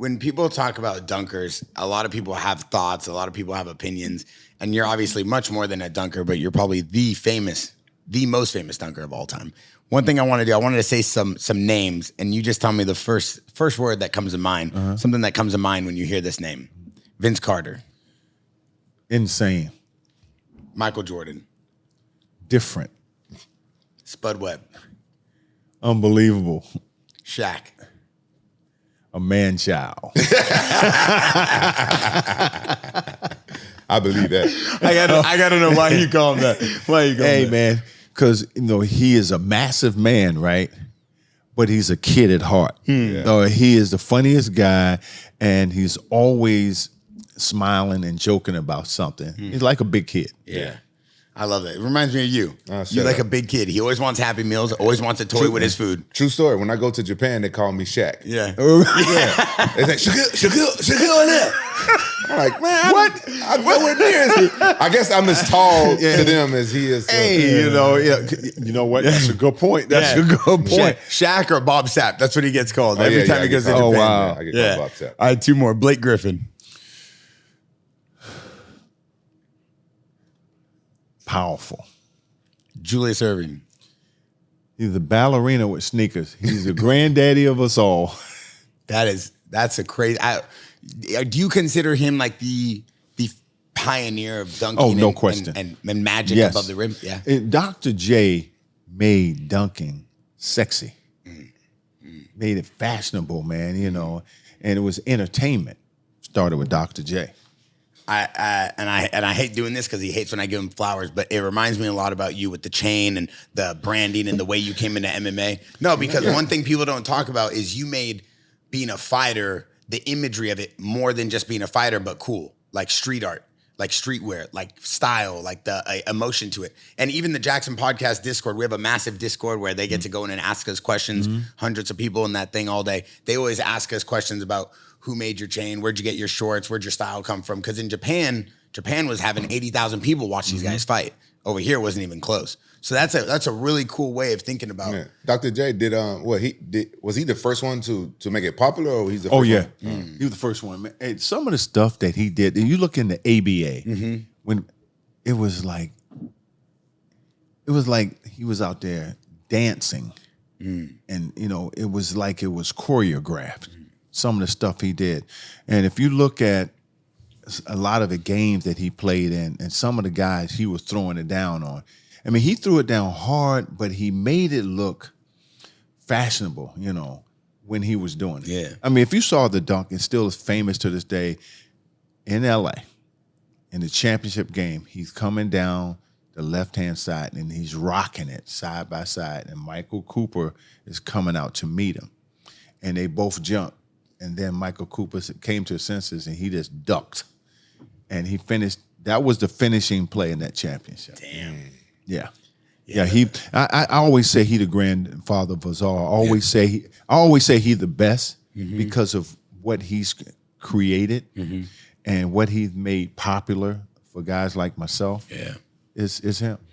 when people talk about dunkers, a lot of people have thoughts, a lot of people have opinions, and you're obviously much more than a dunker, but you're probably the most famous dunker of all time. One thing I want to do, I wanted to say some names, and you just tell me the first word that comes to mind, something that comes to mind when you hear this name. Vince Carter. Insane. Michael Jordan. Different. Spud Webb. Unbelievable. Shaq. A man-child. I believe that. I gotta know why you call him that. Why you call him that? Hey, man, because he is a massive man, right? But he's a kid at heart. He is the funniest guy, and he's always smiling and joking about something. He's like a big kid. Yeah. I love it. It reminds me of you. Shut You're like up. a big kid. He always wants Happy Meals, always wants a toy with his food. True story. When I go to Japan, they call me Shaq. Yeah. They say, Shaquille O'Neal. I'm like, man, what? I'm nowhere near as I guess I'm as tall to them as he is. Hey, you know what? That's a good point. That's a good point. Shaq or Bob Sapp. That's what he gets called every time he goes to called- Japan. Oh, wow. I get called Bob Sapp. I had two more. Blake Griffin. Powerful. Julius Erving. He's a ballerina with sneakers. He's the granddaddy of us all. That's a crazy. Do you consider him like the pioneer of dunking? Oh, no question. And magic above the rim. Yeah. Dr. J made dunking sexy. Made it fashionable, man. And it was entertainment. Started with Dr. J. I hate doing this because he hates when I give him flowers, but it reminds me a lot about you with the chain and the branding and the way you came into MMA. No, because one thing people don't talk about is you made being a fighter, the imagery of it, more than just being a fighter, but cool, like street art, like streetwear, like style, like the emotion to it. And even the JAXXON podcast Discord, we have a massive Discord where they get to go in and ask us questions, hundreds of people in that thing all day. They always ask us questions about who made your chain, where'd you get your shorts, where'd your style come from? Because in Japan was having 80,000 people watch these guys fight. Over here, it wasn't even close. So that's a really cool way of thinking about it. Dr. J did was he the first one to make it popular, or he's the first one? He was the first one, man. And some of the stuff that he did, and you look in the ABA, when it was like he was out there dancing, and it was like it was choreographed. Some of the stuff he did, and if you look at a lot of the games that he played in, and some of the guys he was throwing it down on. I mean, he threw it down hard, but he made it look fashionable, when he was doing it. Yeah. I mean, if you saw the dunk, it's still famous to this day in LA, in the championship game, he's coming down the left-hand side and he's rocking it side by side, and Michael Cooper is coming out to meet him. And they both jumped. And then Michael Cooper came to his senses and he just ducked. And he finished. That was the finishing play in that championship. Damn. Yeah. I always say he the grandfather of us all. I always say he the best because of what he's created and what he's made popular for guys like myself. Yeah. Is him.